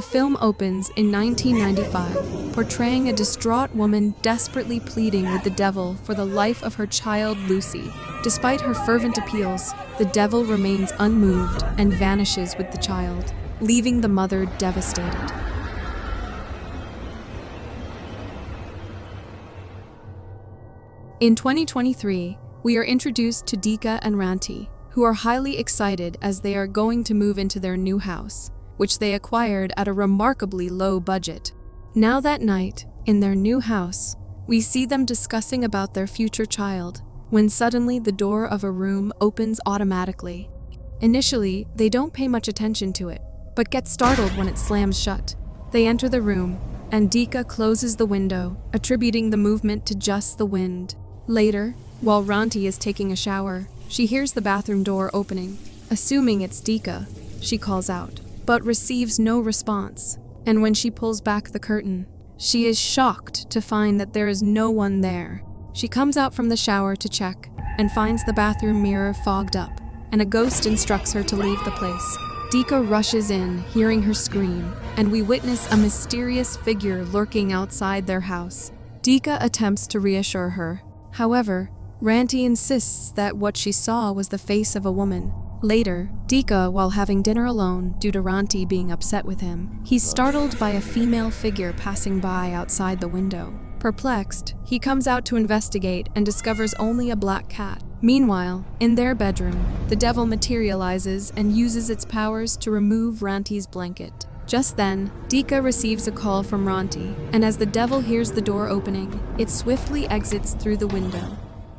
The film opens in 1995, portraying a distraught woman desperately pleading with the devil for the life of her child Lucy. Despite her fervent appeals, the devil remains unmoved and vanishes with the child, leaving the mother devastated. In 2023, we are introduced to Dika and Ranti, who are highly excited as they are going to move into their new house, which they acquired at a remarkably low budget. Now that night, in their new house, we see them discussing about their future child, when suddenly the door of a room opens automatically. Initially, they don't pay much attention to it, but get startled when it slams shut. They enter the room, and Dika closes the window, attributing the movement to just the wind. Later, while Ranti is taking a shower, she hears the bathroom door opening. Assuming it's Dika, she calls out, but receives no response. And when she pulls back the curtain, she is shocked to find that there is no one there. She comes out from the shower to check and finds the bathroom mirror fogged up, and a ghost instructs her to leave the place. Dika rushes in, hearing her scream, and we witness a mysterious figure lurking outside their house. Dika attempts to reassure her. However, Ranti insists that what she saw was the face of a woman. Later, Dika, while having dinner alone due to Ranti being upset with him, he's startled by a female figure passing by outside the window. Perplexed, he comes out to investigate and discovers only a black cat. Meanwhile, in their bedroom, the devil materializes and uses its powers to remove Ranti's blanket. Just then, Dika receives a call from Ranti, and as the devil hears the door opening, it swiftly exits through the window.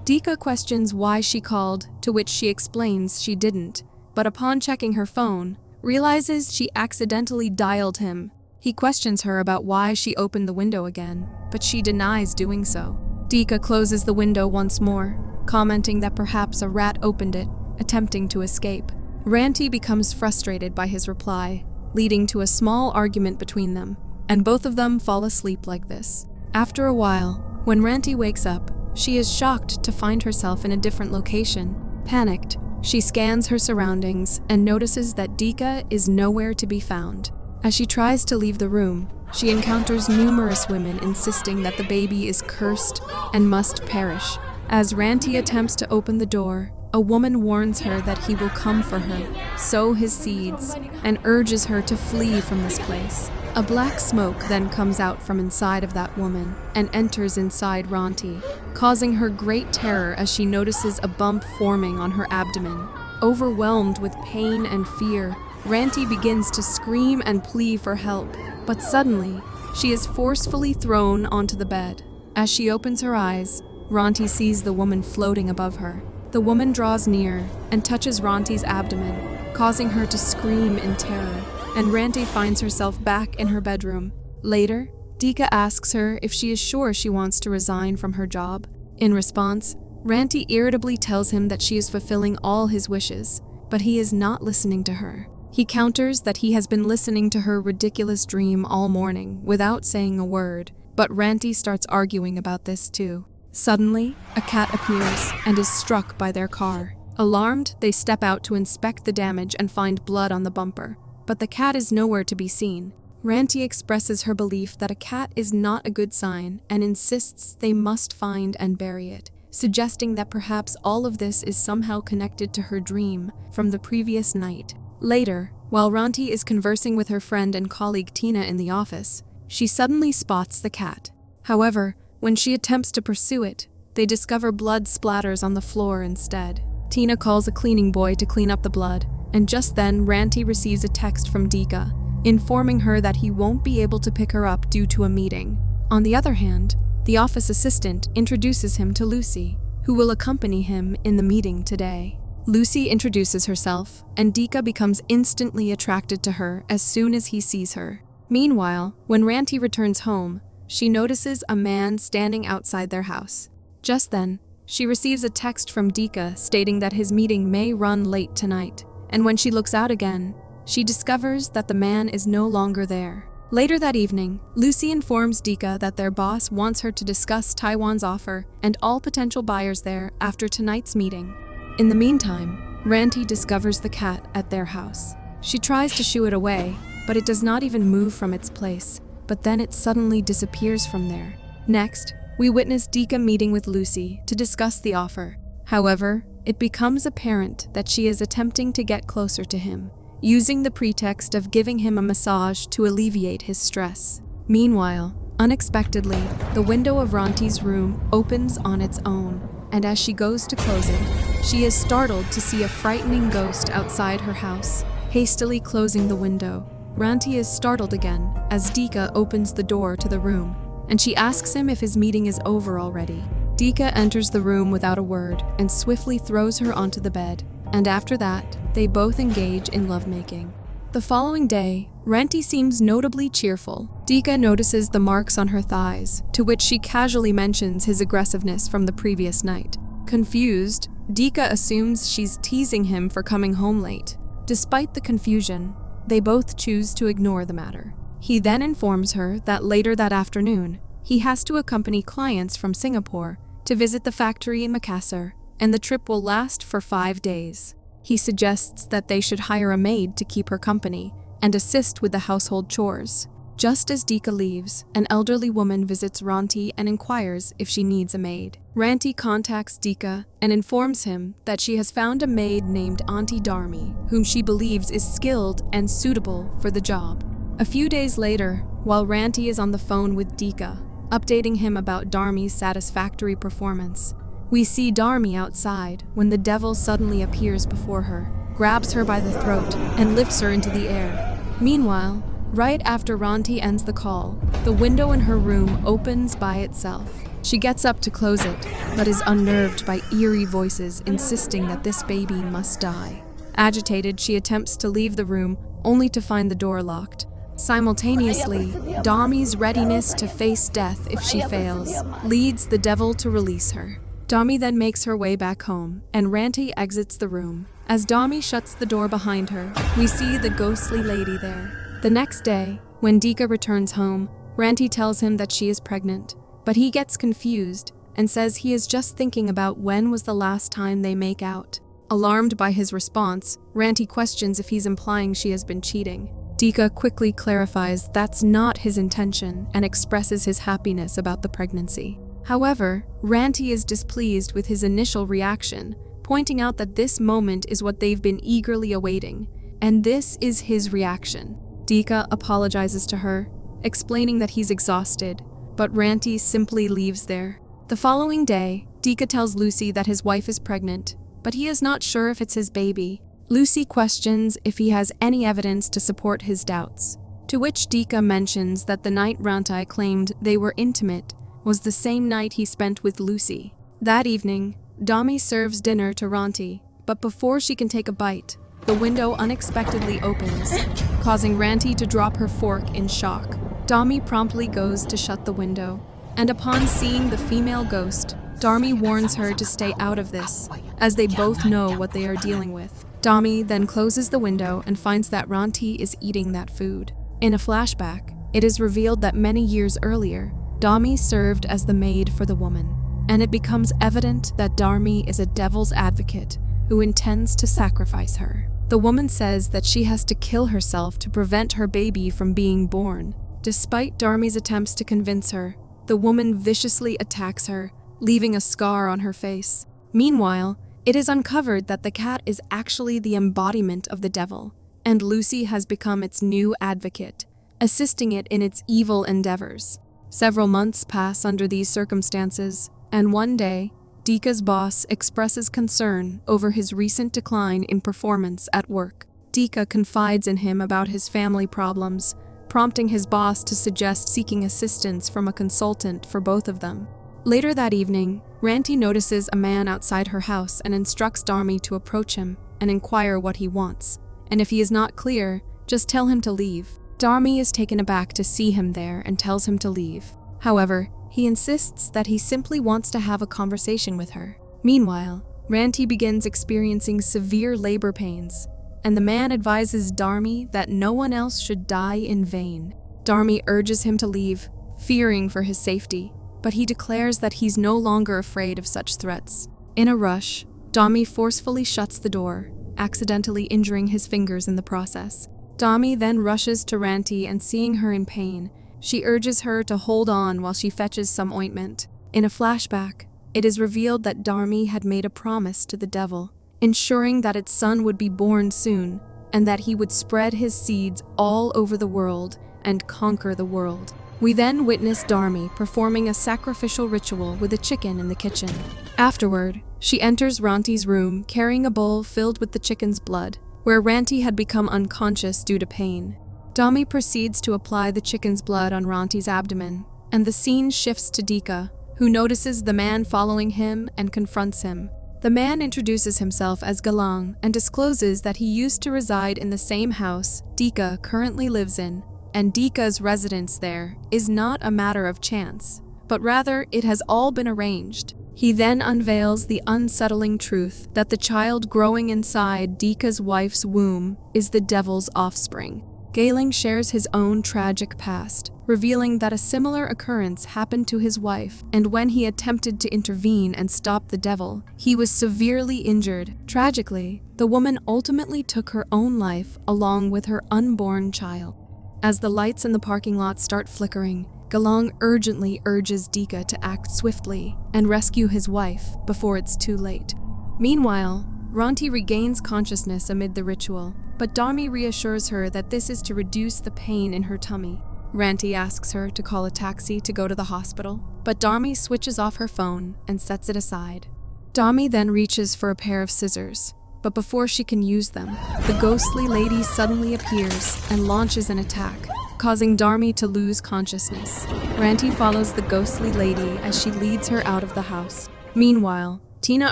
Dika questions why she called, to which she explains she didn't, but upon checking her phone, realizes she accidentally dialed him. He questions her about why she opened the window again, but she denies doing so. Dika closes the window once more, commenting that perhaps a rat opened it, attempting to escape. Ranti becomes frustrated by his reply, leading to a small argument between them, and both of them fall asleep like this. After a while, when Ranti wakes up, she is shocked to find herself in a different location. Panicked, she scans her surroundings and notices that Dika is nowhere to be found. As she tries to leave the room, she encounters numerous women insisting that the baby is cursed and must perish. As Ranti attempts to open the door, a woman warns her that he will come for her, sow his seeds, and urges her to flee from this place. A black smoke then comes out from inside of that woman and enters inside Ranti, causing her great terror as she notices a bump forming on her abdomen. Overwhelmed with pain and fear, Ranti begins to scream and plead for help, but suddenly, she is forcefully thrown onto the bed. As she opens her eyes, Ranti sees the woman floating above her. The woman draws near and touches Ranti's abdomen, causing her to scream in terror, and Ranti finds herself back in her bedroom. Later, Dika asks her if she is sure she wants to resign from her job. In response, Ranti irritably tells him that she is fulfilling all his wishes, but he is not listening to her. He counters that he has been listening to her ridiculous dream all morning without saying a word, but Ranti starts arguing about this too. Suddenly, a cat appears and is struck by their car. Alarmed, they step out to inspect the damage and find blood on the bumper, but the cat is nowhere to be seen. Ranti expresses her belief that a cat is not a good sign and insists they must find and bury it, suggesting that perhaps all of this is somehow connected to her dream from the previous night. Later, while Ranti is conversing with her friend and colleague Tina in the office, she suddenly spots the cat. However, when she attempts to pursue it, they discover blood splatters on the floor instead. Tina calls a cleaning boy to clean up the blood, and just then Ranti receives a text from Dika, informing her that he won't be able to pick her up due to a meeting. On the other hand, the office assistant introduces him to Lucy, who will accompany him in the meeting today. Lucy introduces herself, and Dika becomes instantly attracted to her as soon as he sees her. Meanwhile, when Ranti returns home, she notices a man standing outside their house. Just then, she receives a text from Dika stating that his meeting may run late tonight, and when she looks out again, she discovers that the man is no longer there. Later that evening, Lucy informs Dika that their boss wants her to discuss Taiwan's offer and all potential buyers there after tonight's meeting. In the meantime, Ranti discovers the cat at their house. She tries to shoo it away, but it does not even move from its place, but then it suddenly disappears from there. Next, we witness Dika meeting with Lucy to discuss the offer. However, it becomes apparent that she is attempting to get closer to him, using the pretext of giving him a massage to alleviate his stress. Meanwhile, unexpectedly, the window of Ranti's room opens on its own, and as she goes to close it, she is startled to see a frightening ghost outside her house. Hastily closing the window, Ranti is startled again as Dika opens the door to the room, and she asks him if his meeting is over already. Dika enters the room without a word and swiftly throws her onto the bed, and after that, they both engage in lovemaking. The following day, Ranti seems notably cheerful. Dika notices the marks on her thighs, to which she casually mentions his aggressiveness from the previous night. Confused, Dika assumes she's teasing him for coming home late. Despite the confusion, they both choose to ignore the matter. He then informs her that later that afternoon, he has to accompany clients from Singapore to visit the factory in Makassar, and the trip will last for 5 days. He suggests that they should hire a maid to keep her company and assist with the household chores. Just as Dika leaves, an elderly woman visits Ranti and inquires if she needs a maid. Ranti contacts Dika and informs him that she has found a maid named Auntie Dharmi, whom she believes is skilled and suitable for the job. A few days later, while Ranti is on the phone with Dika, updating him about Dharmi's satisfactory performance, we see Dharmi outside when the devil suddenly appears before her, grabs her by the throat, and lifts her into the air. Meanwhile, right after Ranti ends the call, the window in her room opens by itself. She gets up to close it, but is unnerved by eerie voices insisting that this baby must die. Agitated, she attempts to leave the room, only to find the door locked. Simultaneously, Dharmi's readiness to face death if she fails leads the devil to release her. Dharmi then makes her way back home, and Ranti exits the room. As Dharmi shuts the door behind her, we see the ghostly lady there. The next day, when Dika returns home, Ranti tells him that she is pregnant, but he gets confused and says he is just thinking about when was the last time they make out. Alarmed by his response, Ranti questions if he's implying she has been cheating. Dika quickly clarifies that's not his intention and expresses his happiness about the pregnancy. However, Ranti is displeased with his initial reaction, pointing out that this moment is what they've been eagerly awaiting, and this is his reaction. Dika apologizes to her, explaining that he's exhausted, but Ranti simply leaves there. The following day, Dika tells Lucy that his wife is pregnant, but he is not sure if it's his baby. Lucy questions if he has any evidence to support his doubts, to which Dika mentions that the night Ranti claimed they were intimate was the same night he spent with Lucy. That evening, Dharmi serves dinner to Ranti, but before she can take a bite, the window unexpectedly opens, causing Ranti to drop her fork in shock. Dharmi promptly goes to shut the window, and upon seeing the female ghost, Dharmi warns her to stay out of this, as they both know what they are dealing with. Dharmi then closes the window and finds that Ranti is eating that food. In a flashback, it is revealed that many years earlier, Dharmi served as the maid for the woman, and it becomes evident that Dharmi is a devil's advocate who intends to sacrifice her. The woman says that she has to kill herself to prevent her baby from being born. Despite Dharmi's attempts to convince her, the woman viciously attacks her, leaving a scar on her face. Meanwhile, it is uncovered that the cat is actually the embodiment of the devil, and Lucy has become its new advocate, assisting it in its evil endeavors. Several months pass under these circumstances, and one day, Dika's boss expresses concern over his recent decline in performance at work. Dika confides in him about his family problems, prompting his boss to suggest seeking assistance from a consultant for both of them. Later that evening, Ranti notices a man outside her house and instructs Dharmi to approach him and inquire what he wants, and if he is not clear, just tell him to leave. Dharmi is taken aback to see him there and tells him to leave. However, he insists that he simply wants to have a conversation with her. Meanwhile, Ranti begins experiencing severe labor pains, and the man advises Dharmi that no one else should die in vain. Dharmi urges him to leave, fearing for his safety, but he declares that he's no longer afraid of such threats. In a rush, Dharmi forcefully shuts the door, accidentally injuring his fingers in the process. Dami then rushes to Ranti and seeing her in pain, she urges her to hold on while she fetches some ointment. In a flashback, it is revealed that Dharmi had made a promise to the devil, ensuring that its son would be born soon, and that he would spread his seeds all over the world and conquer the world. We then witness Dharmi performing a sacrificial ritual with a chicken in the kitchen. Afterward, she enters Ranti's room carrying a bowl filled with the chicken's blood, where Ranti had become unconscious due to pain. Dharmi proceeds to apply the chicken's blood on Ranti's abdomen, and the scene shifts to Dika, who notices the man following him and confronts him. The man introduces himself as Galang and discloses that he used to reside in the same house Dika currently lives in, and Dika's residence there is not a matter of chance, but rather it has all been arranged. He then unveils the unsettling truth that the child growing inside Dika's wife's womb is the devil's offspring. Galang shares his own tragic past, revealing that a similar occurrence happened to his wife, and when he attempted to intervene and stop the devil, he was severely injured. Tragically, the woman ultimately took her own life along with her unborn child. As the lights in the parking lot start flickering, Galang urgently urges Dika to act swiftly and rescue his wife before it's too late. Meanwhile, Ranti regains consciousness amid the ritual, but Dharmi reassures her that this is to reduce the pain in her tummy. Ranti asks her to call a taxi to go to the hospital, but Dharmi switches off her phone and sets it aside. Dharmi then reaches for a pair of scissors, but before she can use them, the ghostly lady suddenly appears and launches an attack, causing Dharmi to lose consciousness. Ranti follows the ghostly lady as she leads her out of the house. Meanwhile, Tina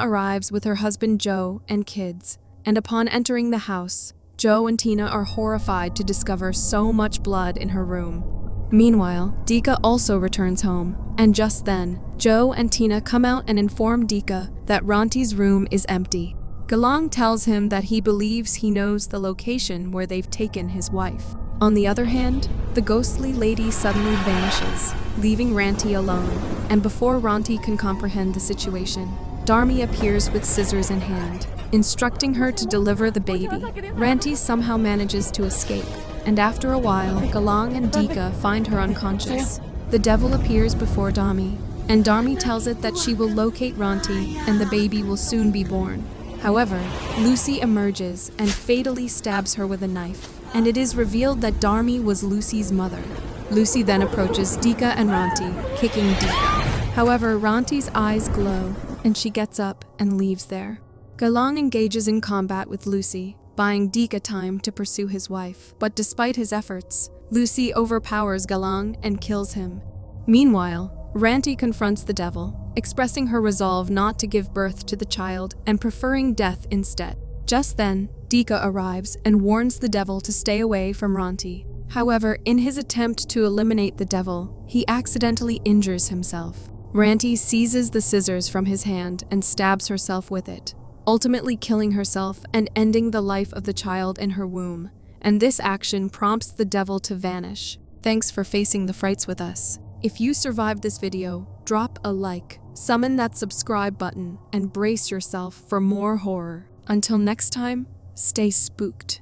arrives with her husband Joe and kids, and upon entering the house, Joe and Tina are horrified to discover so much blood in her room. Meanwhile, Dika also returns home, and just then, Joe and Tina come out and inform Dika that Ranti's room is empty. Galang tells him that he believes he knows the location where they've taken his wife. On the other hand, the ghostly lady suddenly vanishes, leaving Ranti alone, and before Ranti can comprehend the situation, Dharmi appears with scissors in hand, instructing her to deliver the baby. Ranti somehow manages to escape, and after a while, Galang and Dika find her unconscious. The devil appears before Dharmi, and Dharmi tells it that she will locate Ranti and the baby will soon be born. However, Lucy emerges and fatally stabs her with a knife, and it is revealed that Dharmi was Lucy's mother. Lucy then approaches Dika and Ranti, kicking Dika. However, Ranti's eyes glow, and she gets up and leaves there. Galang engages in combat with Lucy, buying Dika time to pursue his wife, but despite his efforts, Lucy overpowers Galang and kills him. Meanwhile, Ranti confronts the devil, expressing her resolve not to give birth to the child and preferring death instead. Just then, Dika arrives and warns the devil to stay away from Ranti. However, in his attempt to eliminate the devil, he accidentally injures himself. Ranti seizes the scissors from his hand and stabs herself with it, ultimately killing herself and ending the life of the child in her womb. And this action prompts the devil to vanish. Thanks for facing the frights with us. If you survived this video, drop a like, summon that subscribe button, and brace yourself for more horror. Until next time, stay spooked.